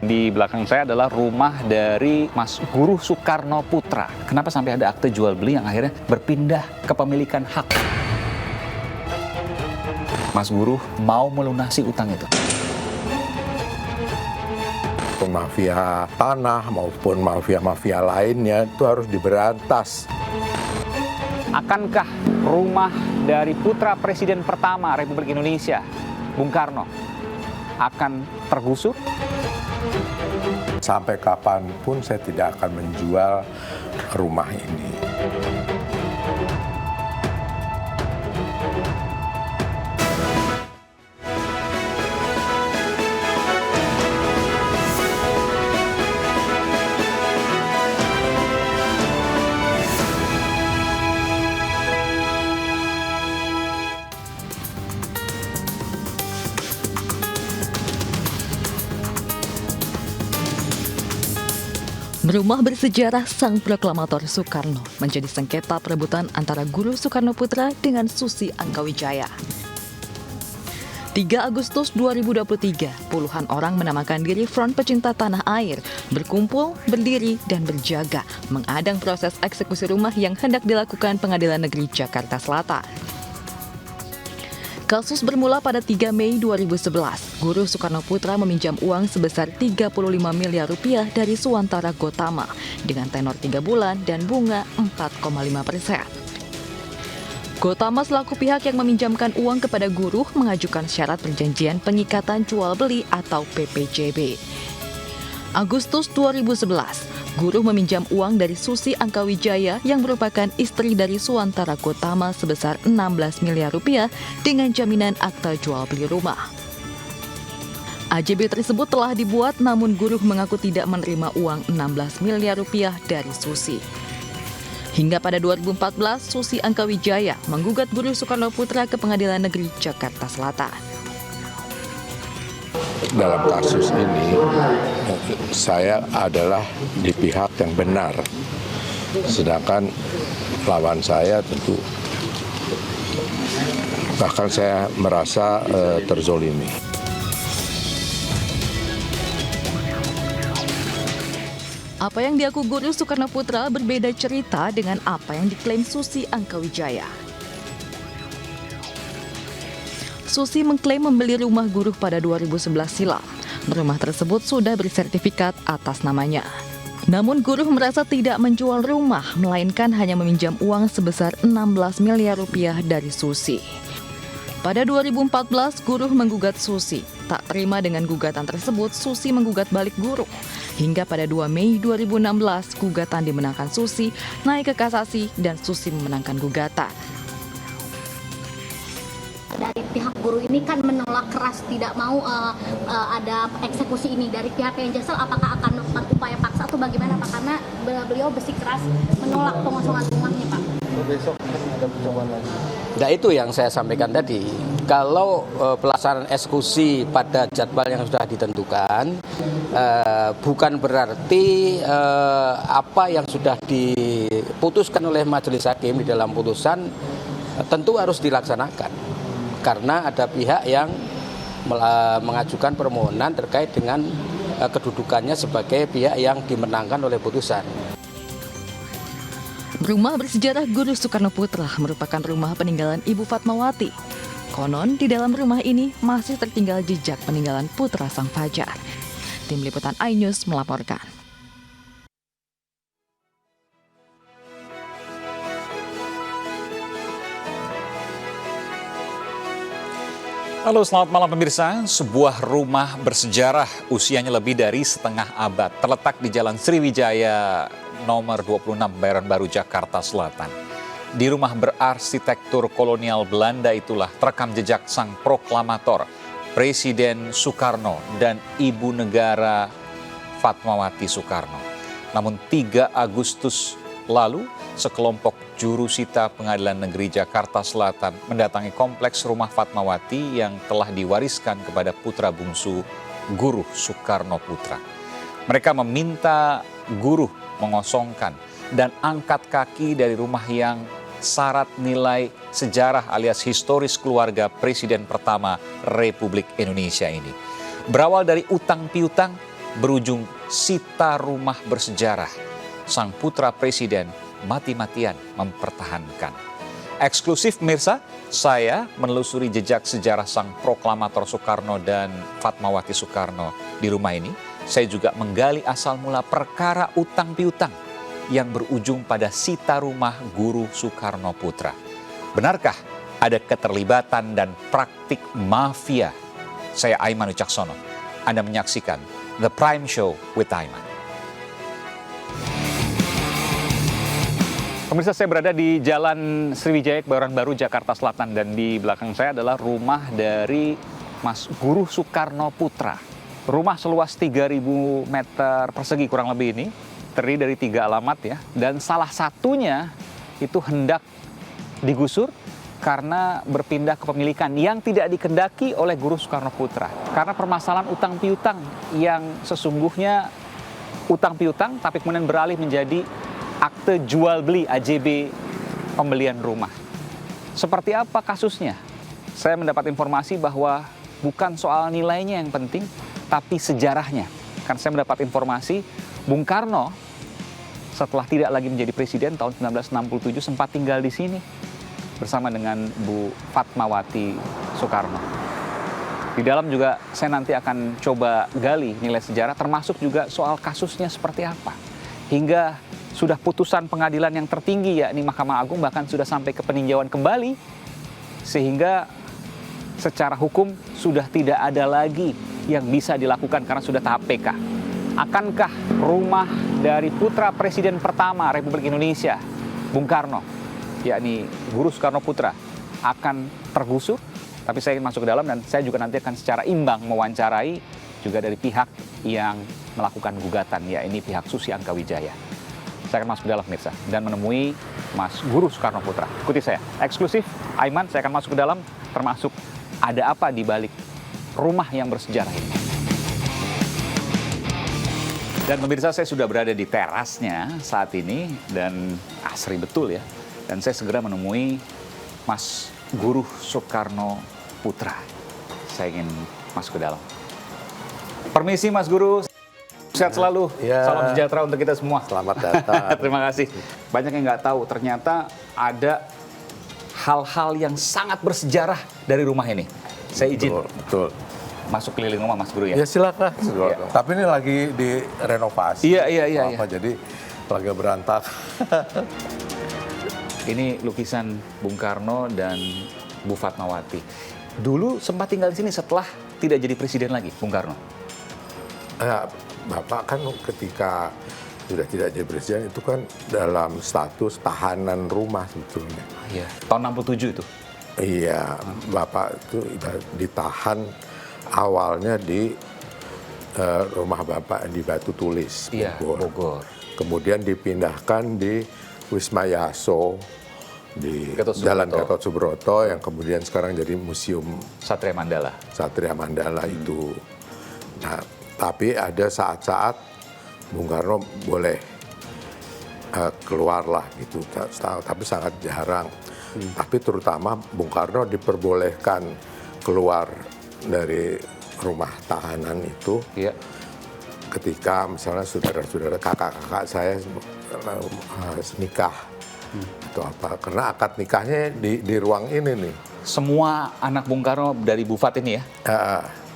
Di belakang saya adalah rumah dari Mas Guru Soekarno Putra. Kenapa sampai ada akte jual beli yang akhirnya berpindah kepemilikan hak? Mas Guru mau melunasi utang itu. Mafia tanah maupun mafia-mafia lainnya itu harus diberantas. Akankah rumah dari putra Presiden pertama Republik Indonesia, Bung Karno, akan tergusur? Sampai kapanpun saya tidak akan menjual rumah ini. Rumah bersejarah Sang Proklamator Soekarno menjadi sengketa perebutan antara Guru Soekarno Putra dengan Susi Angkawijaya. 3 Agustus 2023, puluhan orang menamakan diri Front Pecinta Tanah Air, berkumpul, berdiri, dan berjaga mengadang proses eksekusi rumah yang hendak dilakukan Pengadilan Negeri Jakarta Selatan. Kasus bermula pada 3 Mei 2011. Guru Soekarno Putra meminjam uang sebesar 35 miliar rupiah dari Suwantara Gotama dengan tenor 3 bulan dan bunga 4,5%. Gotama selaku pihak yang meminjamkan uang kepada guru mengajukan syarat perjanjian pengikatan jual beli atau PPJB. Agustus 2011, Guru meminjam uang dari Susi Angkawijaya yang merupakan istri dari Suwantara Gotama sebesar 16 miliar rupiah dengan jaminan akta jual beli rumah. AJB tersebut telah dibuat namun Guru mengaku tidak menerima uang 16 miliar rupiah dari Susi. Hingga pada 2014, Susi Angkawijaya menggugat Guru Soekarno Putra ke Pengadilan Negeri Jakarta Selatan. Dalam kasus ini, saya adalah di pihak yang benar. Sedangkan lawan saya tentu, bahkan saya merasa terzolimi. Apa yang diaku Guru Soekarno Putra berbeda cerita dengan apa yang diklaim Susi Angkawijaya. Susi mengklaim membeli rumah Guru pada 2011 silam. Rumah tersebut sudah bersertifikat atas namanya. Namun Guru merasa tidak menjual rumah, melainkan hanya meminjam uang sebesar 16 miliar rupiah dari Susi. Pada 2014, Guru menggugat Susi. Tak terima dengan gugatan tersebut, Susi menggugat balik Guru. Hingga pada 2 Mei 2016, gugatan dimenangkan Susi, naik ke kasasi dan Susi memenangkan gugatan. Dari pihak guru ini kan menolak keras, tidak mau ada eksekusi ini. Dari pihak yang Jaksel, apakah akan melakukan upaya paksa atau bagaimana Pak? Karena beliau bersikeras menolak pengosongan rumahnya Pak. Besok ada percobaan lagi. Nah itu yang saya sampaikan tadi. Kalau pelaksanaan eksekusi pada jadwal yang sudah ditentukan, bukan berarti apa yang sudah diputuskan oleh majelis hakim di dalam putusan tentu harus dilaksanakan. Karena ada pihak yang mengajukan permohonan terkait dengan kedudukannya sebagai pihak yang dimenangkan oleh putusan. Rumah bersejarah Guru Soekarno Putra merupakan rumah peninggalan Ibu Fatmawati. Konon di dalam rumah ini masih tertinggal jejak peninggalan putra Sang Fajar. Tim Liputan iNews melaporkan. Halo, selamat malam pemirsa. Sebuah rumah bersejarah usianya lebih dari setengah abad terletak di Jalan Sriwijaya nomor 26 Bayoran Baru, Jakarta Selatan. Di rumah berarsitektur kolonial Belanda itulah terekam jejak sang proklamator, Presiden Soekarno dan Ibu Negara Fatmawati Soekarno. Namun 3 Agustus lalu, sekelompok jurusita Pengadilan Negeri Jakarta Selatan mendatangi kompleks rumah Fatmawati yang telah diwariskan kepada putra bungsu Guru Soekarno Putra. Mereka meminta Guru mengosongkan dan angkat kaki dari rumah yang syarat nilai sejarah alias historis keluarga Presiden pertama Republik Indonesia ini. Berawal dari utang piutang, berujung sita rumah bersejarah. Sang putra Presiden mati-matian mempertahankan. Eksklusif pemirsa, saya menelusuri jejak sejarah sang proklamator Soekarno dan Fatmawati Soekarno di rumah ini. Saya juga menggali asal mula perkara utang piutang yang berujung pada sita rumah Guru Soekarno Putra. Benarkah ada keterlibatan dan praktik mafia? Saya Aiman Wicaksono. Anda menyaksikan The Prime Show with Aiman. Pemirsa, saya berada di Jalan Sriwijaya, Kebayoran Baru, Jakarta Selatan. Dan di belakang saya adalah rumah dari Mas Guru Soekarno Putra. Rumah seluas 3.000 meter persegi kurang lebih ini, terdiri dari 3 alamat ya. Dan salah satunya itu hendak digusur karena berpindah kepemilikan yang tidak dikehendaki oleh Guru Soekarno Putra. Karena permasalahan utang piutang yang sesungguhnya utang piutang tapi kemudian beralih menjadi akte jual beli AJB pembelian rumah. Seperti apa kasusnya? Saya mendapat informasi bahwa bukan soal nilainya yang penting, tapi sejarahnya. Karena saya mendapat informasi Bung Karno setelah tidak lagi menjadi presiden tahun 1967 sempat tinggal di sini bersama dengan Bu Fatmawati Soekarno. Di dalam juga saya nanti akan coba gali nilai sejarah, termasuk juga soal kasusnya seperti apa. Hingga sudah putusan pengadilan yang tertinggi, yakni Mahkamah Agung, bahkan sudah sampai ke peninjauan kembali, sehingga secara hukum sudah tidak ada lagi yang bisa dilakukan karena sudah tahap PK. Akankah rumah dari putra Presiden pertama Republik Indonesia, Bung Karno, yakni Guru Soekarno Putra, akan tergusur? Tapi saya ingin masuk ke dalam dan saya juga nanti akan secara imbang mewawancarai juga dari pihak yang melakukan gugatan, yakni pihak Susi Angkawijaya. Saya akan masuk ke dalam pemirsa dan menemui Mas Guru Soekarno Putra. Ikuti saya, eksklusif Aiman, saya akan masuk ke dalam, termasuk ada apa di balik rumah yang bersejarah ini. Dan pemirsa, saya sudah berada di terasnya saat ini dan asri betul ya. Dan saya segera menemui Mas Guru Soekarno Putra. Saya ingin masuk ke dalam. Permisi Mas Guru. Sehat selalu, ya. Salam sejahtera untuk kita semua. Selamat datang. Terima kasih. Banyak yang nggak tahu, ternyata ada hal-hal yang sangat bersejarah dari rumah ini. Saya izin Betul. masuk keliling rumah Mas Guru ya. Ya silakan. Ya. Tapi ini lagi direnovasi. Iya. Jadi lagi berantakan. Ini lukisan Bung Karno dan Bu Fatmawati. Dulu sempat tinggal di sini setelah tidak jadi presiden lagi, Bung Karno. Ya, Bapak kan ketika sudah tidak jadi presiden itu kan dalam status tahanan rumah sebetulnya. Iya. Tahun 67 itu. Iya, Bapak itu ditahan awalnya di rumah Bapak di Batu Tulis, Iya, Bogor. Kemudian dipindahkan di Wisma Yaso di Gatot Subroto. Jalan Gatot Subroto yang kemudian sekarang jadi Museum Satria Mandala. Satria Mandala itu. Nah, tapi ada saat-saat Bung Karno boleh keluar lah gitu, tapi sangat jarang. Tapi terutama Bung Karno diperbolehkan keluar dari rumah tahanan itu Iya. ketika misalnya saudara-saudara kakak-kakak saya nikah atau apa, karena akad nikahnya di ruang ini nih. Semua anak Bung Karno dari Bu Fat ini ya,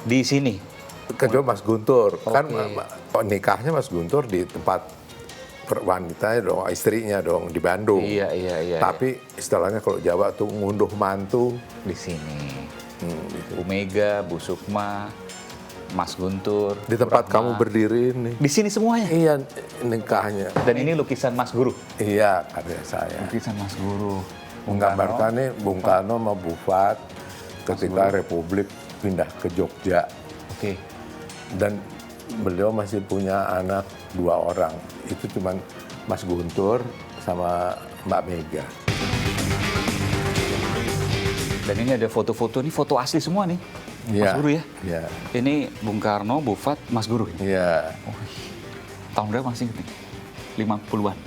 di sini. Kedua Mas Guntur, kan Oke. nikahnya Mas Guntur di tempat wanitanya dong, istrinya dong di Bandung. Iya. Tapi istilahnya kalau Jawa tuh ngunduh mantu Di sini. Bu Mega, Bu Sukma, Mas Guntur. di tempat Bu kamu Rahma. berdiri nih. Di sini semuanya. Iya, nikahnya. Dan ini lukisan Mas Guru. Iya, karya saya. Lukisan Mas Guru. Menggambarkan nih Bung Karno sama Bu Fat ketika Republik pindah ke Jogja. Oke. Dan beliau masih punya anak 2 orang. Itu cuman Mas Guntur sama Mbak Mega. Dan ini ada foto-foto, ini foto asli semua nih. Mas Guru ya. Iya. Ini Bung Karno, Bu Fat, Mas Guru. Iya. Tahun berapa masih ingat nih? 50-an.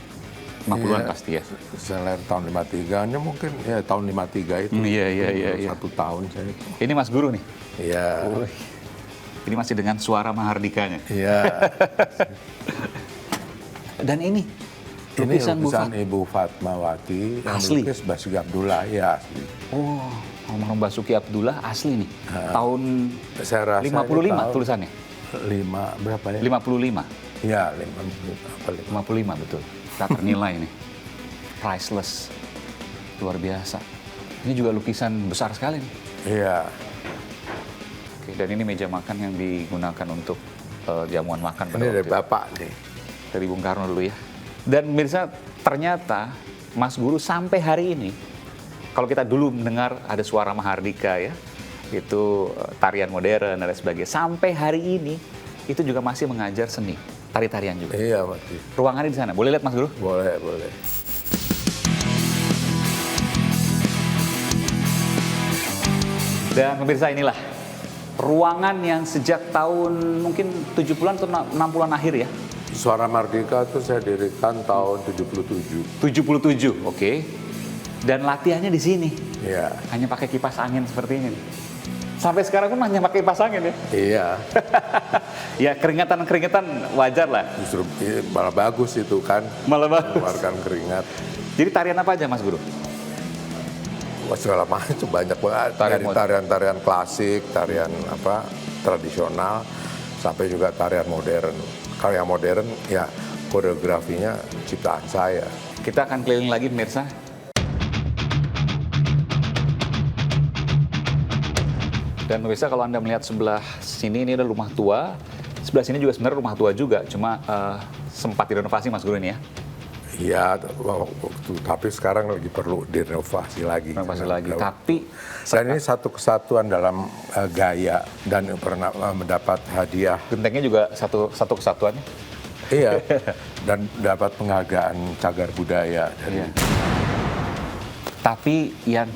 50-an Iya, pasti ya. Saya lahir tahun 53, ini mungkin ya tahun 53 itu. Iya. 1 tahun saya. Ini Mas Guru nih. Iya. Ini masih dengan suara Mahardikanya. Iya. Dan ini Ini lukisan Bu lukisan Fat. Ibu Fatmawati yang Asli? melukis Basuki Abdullah, ya asli. Oh, almarhum Basuki Abdullah asli nih. Tahun Saya rasa 55 ini tahun tulisannya. 5 berapa ya? 55. Iya, 55 betul. Tak ternilai nih. Priceless. Luar biasa. Ini juga lukisan besar sekali nih. Iya. Oke, dan ini meja makan yang digunakan untuk jamuan makan pada Ini waktu dari itu. Bapak nih. Dari Bung Karno dulu ya. Dan mirsa, ternyata Mas Guru sampai hari ini, kalau kita dulu mendengar ada suara Mahardika ya, itu tarian modern dan lain sebagainya, sampai hari ini itu juga masih mengajar seni, tari-tarian juga. Iya, masih. Ruangannya di sana, boleh lihat Mas Guru? Boleh, boleh. Dan pemirsa, inilah ruangan yang sejak tahun mungkin 70-an atau 60-an akhir ya. Suara Mardika itu saya dirikan tahun 77. 77, oke. Dan latihannya di sini. Iya. Hanya pakai kipas angin seperti ini. Sampai sekarang pun hanya pakai kipas angin ya. Iya. Ya keringetan wajar lah. Justru malah bagus itu kan. Malah bagus. Mengeluarkan keringat. Jadi tarian apa aja Mas Guru? Wah, segala macam banyak banget. Dari tarian-tarian klasik, tarian tradisional, sampai juga tarian modern. Kalau yang modern ya koreografinya ciptaan saya. Kita akan keliling lagi pemirsa. Dan pemirsa, kalau Anda melihat sebelah sini, ini ada rumah tua. Sebelah sini juga sebenarnya rumah tua juga, cuma sempat direnovasi Mas Guru ini ya. Iya, tapi sekarang lagi perlu direnovasi lagi. Renovasi lagi. Tapi Dan ini satu kesatuan dalam gaya dan pernah mendapat hadiah. gentengnya juga satu kesatuan. Iya, dan dapat penghargaan cagar budaya. Iya. Tapi yang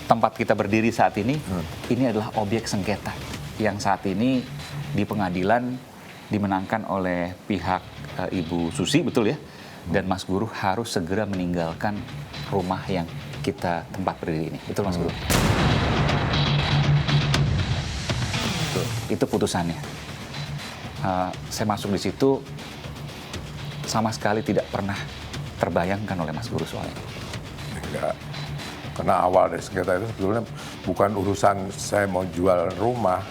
tempat kita berdiri saat ini, ini adalah objek sengketa yang saat ini di pengadilan dimenangkan oleh pihak Ibu Susi, betul ya? Dan Mas Guru harus segera meninggalkan rumah yang kita tempat berdiri ini. Betul Mas Guru? Betul. Itu putusannya. Saya masuk di situ sama sekali tidak pernah terbayangkan oleh Mas Guru soalnya. Enggak. Karena awal dari sengketa itu sebetulnya bukan urusan saya mau jual rumah.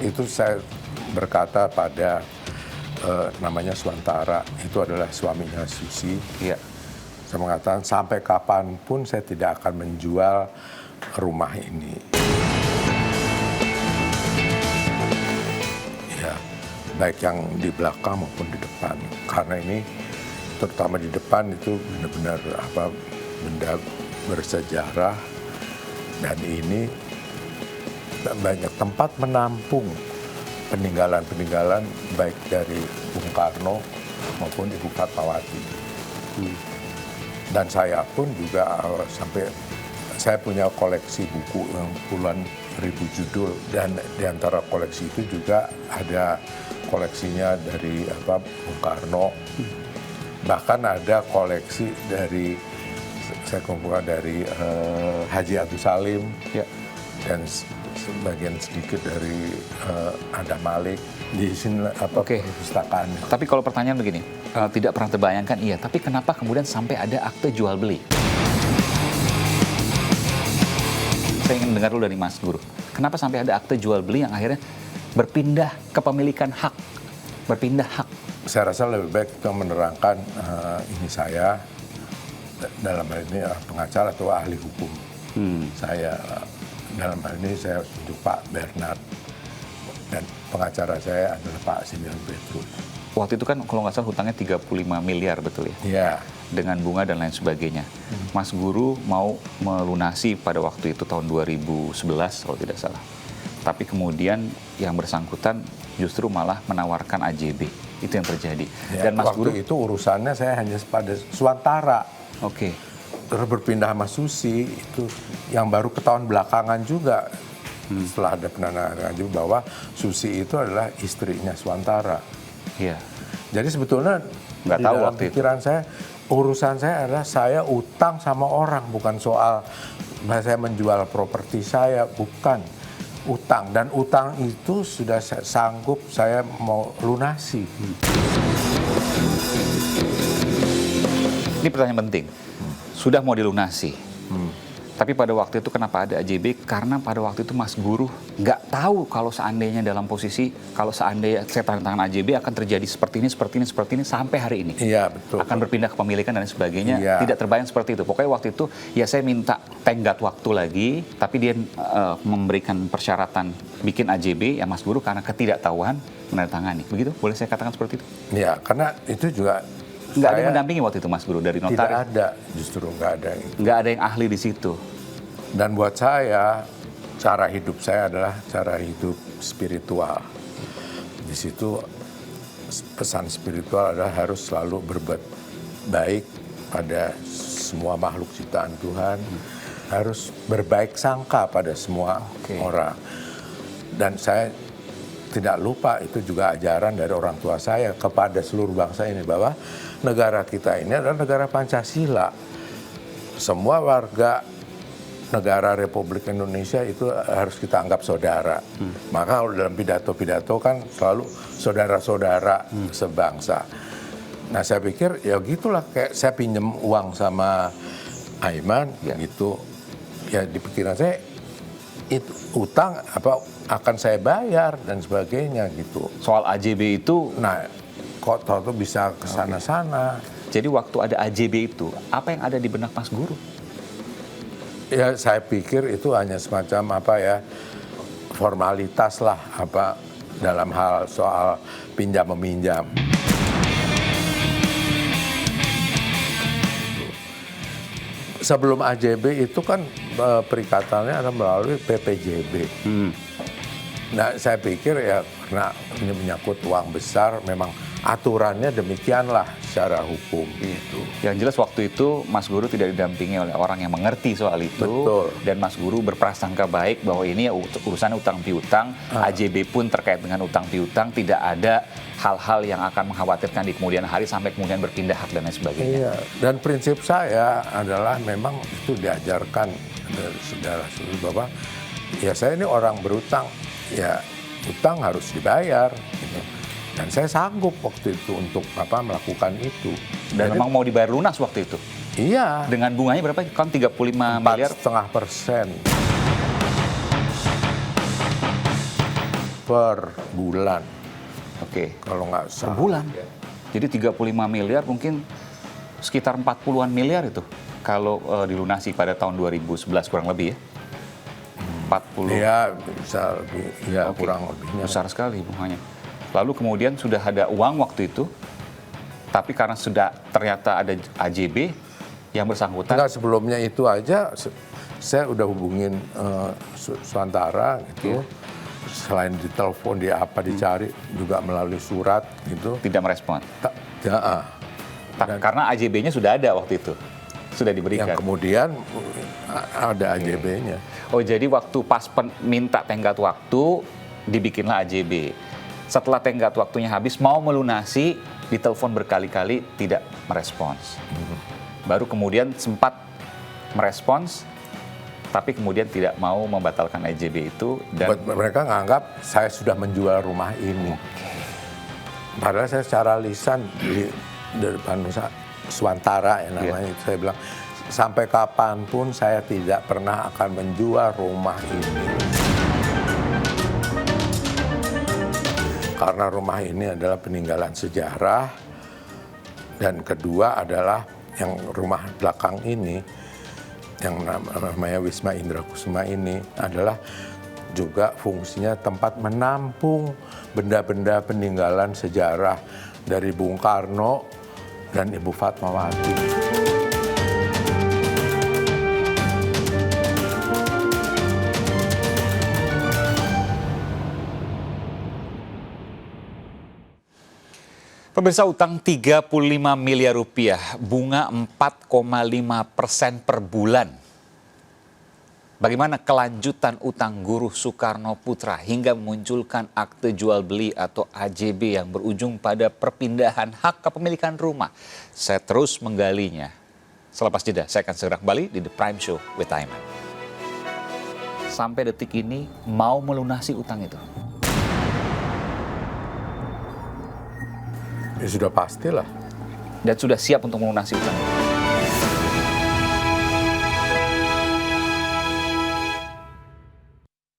Itu saya berkata pada namanya Suantara, itu adalah suaminya Susi. Iya. Saya mengatakan sampai kapanpun saya tidak akan menjual rumah ini. Ya, baik yang di belakang maupun di depan. Karena ini terutama di depan itu benar-benar benda bersejarah, dan ini banyak tempat menampung peninggalan-peninggalan baik dari Bung Karno maupun Ibu Fatmawati. Dan saya pun juga sampai saya punya koleksi buku yang puluhan ribu judul, dan di antara koleksi itu juga ada koleksinya dari Bung Karno. Bahkan ada koleksi dari saya kumpulkan dari Haji Abdul Salim. Ya. Dan sebagian sedikit dari Adam Malik di sini perpustakaan. Tapi kalau pertanyaan begini, tidak pernah terbayangkan iya, tapi kenapa kemudian sampai ada akte jual beli? Saya ingin dengar dulu dari Mas Guru. Kenapa sampai ada akte jual beli yang akhirnya berpindah kepemilikan hak, berpindah hak? Saya rasa lebih baik kita menerangkan ini saya dalam hal ini pengacara atau ahli hukum. Saya dalam hal ini saya tunjuk Pak Bernard, dan pengacara saya adalah Pak Simeon Petrus. Waktu itu kan kalau nggak salah hutangnya 35 miliar, betul ya? Iya. Dengan bunga dan lain sebagainya. Mas Guru mau melunasi pada waktu itu tahun 2011 kalau tidak salah. Tapi kemudian yang bersangkutan justru malah menawarkan AJB. Itu yang terjadi. Ya, dan Mas Guru itu urusannya saya hanya pada Suantara. Oke. Terus berpindah sama Susi, itu yang baru ketahuan belakangan juga. Setelah ada penandatanganan juga bahwa Susi itu adalah istrinya Suantara. Iya. Jadi sebetulnya Nggak Di tahu dalam waktu itu. pikiran saya, urusan saya adalah saya utang sama orang, bukan soal saya menjual properti saya, bukan utang. Dan utang itu sudah sanggup saya mau lunasi. Ini pertanyaan penting. Sudah mau dilunasi. Tapi pada waktu itu kenapa ada AJB? Karena pada waktu itu Mas Guru nggak tahu kalau seandainya dalam posisi, kalau seandainya saya tanda tangan AJB akan terjadi seperti ini sampai hari ini. Iya, betul. Akan berpindah kepemilikan dan sebagainya. Iya. Tidak terbayang seperti itu. Pokoknya waktu itu ya saya minta tenggat waktu lagi, tapi dia memberikan persyaratan bikin AJB ya Mas Guru karena ketidaktahuan menandatangani. Begitu? Boleh saya katakan seperti itu? Iya, karena itu juga Nggak ada yang saya mendampingi waktu itu Mas Guru dari tidak notaris? ada, justru nggak ada. Nggak ada yang ahli di situ. Dan buat saya, cara hidup saya adalah cara hidup spiritual. Di situ pesan spiritual adalah harus selalu berbuat baik pada semua makhluk ciptaan Tuhan, harus berbaik sangka pada semua orang. Dan saya tidak lupa itu juga ajaran dari orang tua saya kepada seluruh bangsa ini bahwa negara kita ini adalah negara Pancasila. Semua warga negara Republik Indonesia itu harus kita anggap saudara. Maka kalau dalam pidato-pidato kan selalu saudara-saudara sebangsa. Nah saya pikir ya gitulah, kayak saya pinjam uang sama Aiman gitu. Ya di pikiran saya itu utang apa akan saya bayar dan sebagainya gitu. Soal AJB itu, Nah kok tahu bisa ke sana-sana. jadi waktu ada AJB itu, apa yang ada di benak Mas Guru? Ya saya pikir itu hanya semacam apa ya, formalitas lah apa dalam hal soal pinjam meminjam. Sebelum AJB itu kan perikatannya ada melalui PPJB. Nah saya pikir ya karena ini menyangkut uang besar, memang aturannya demikianlah secara hukum itu. Yang jelas waktu itu Mas Guru tidak didampingi oleh orang yang mengerti soal itu. Betul. Dan Mas Guru berprasangka baik bahwa ini ya urusan utang piutang, AJB pun terkait dengan utang piutang, tidak ada hal-hal yang akan mengkhawatirkan di kemudian hari sampai kemudian berpindah hak dan lain sebagainya. Iya, dan prinsip saya adalah memang itu diajarkan dari saudara bahwa ya saya ini orang berutang, ya utang harus dibayar. Gitu. Dan saya sanggup waktu itu untuk melakukan itu. Dan memang mau dibayar lunas waktu itu. Iya. Dengan bunganya berapa? Kan 35 miliar. 4,5% per bulan. Oke. Kalau nggak Per salah. bulan. Jadi 35 miliar mungkin sekitar 40-an miliar itu. Kalau dilunasi pada tahun 2011 kurang lebih ya. 40. Iya, bisa lebih, ya Oke. kurang lebihnya. Besar sekali bunganya. Lalu kemudian sudah ada uang waktu itu, tapi karena sudah ternyata ada AJB yang bersangkutan. Enggak, sebelumnya itu aja saya udah hubungin Suantara gitu. Selain di telepon, di apa dicari juga melalui surat gitu. Tidak merespon. Dan Karena AJB-nya sudah ada waktu itu. Sudah diberikan. yang kemudian ada AJB-nya. Oh jadi waktu pas minta tenggat waktu, dibikinlah AJB. Setelah tenggat waktunya habis, mau melunasi, ditelepon berkali-kali, tidak merespons. Baru kemudian sempat merespons, tapi kemudian tidak mau membatalkan AJB itu. Dan Mereka nganggap saya sudah menjual rumah ini. Padahal saya secara lisan di depan Suantara ya namanya, saya bilang, sampai kapanpun saya tidak pernah akan menjual rumah ini. Karena rumah ini adalah peninggalan sejarah, dan kedua adalah yang rumah belakang ini, yang namanya Wisma Indra Kusuma ini adalah juga fungsinya tempat menampung benda-benda peninggalan sejarah dari Bung Karno dan Ibu Fatmawati. pemirsa, utang 35 miliar rupiah, bunga 4,5% per bulan. Bagaimana kelanjutan utang guru Soekarno Putra hingga memunculkan akte jual beli atau AJB yang berujung pada perpindahan hak kepemilikan rumah? Saya terus menggalinya. Selepas jeda, saya akan segera kembali di The Prime Show with Aiman. Sampai detik ini mau melunasi utang itu? Ya sudah pastilah. Dan sudah siap untuk melunasi utang itu?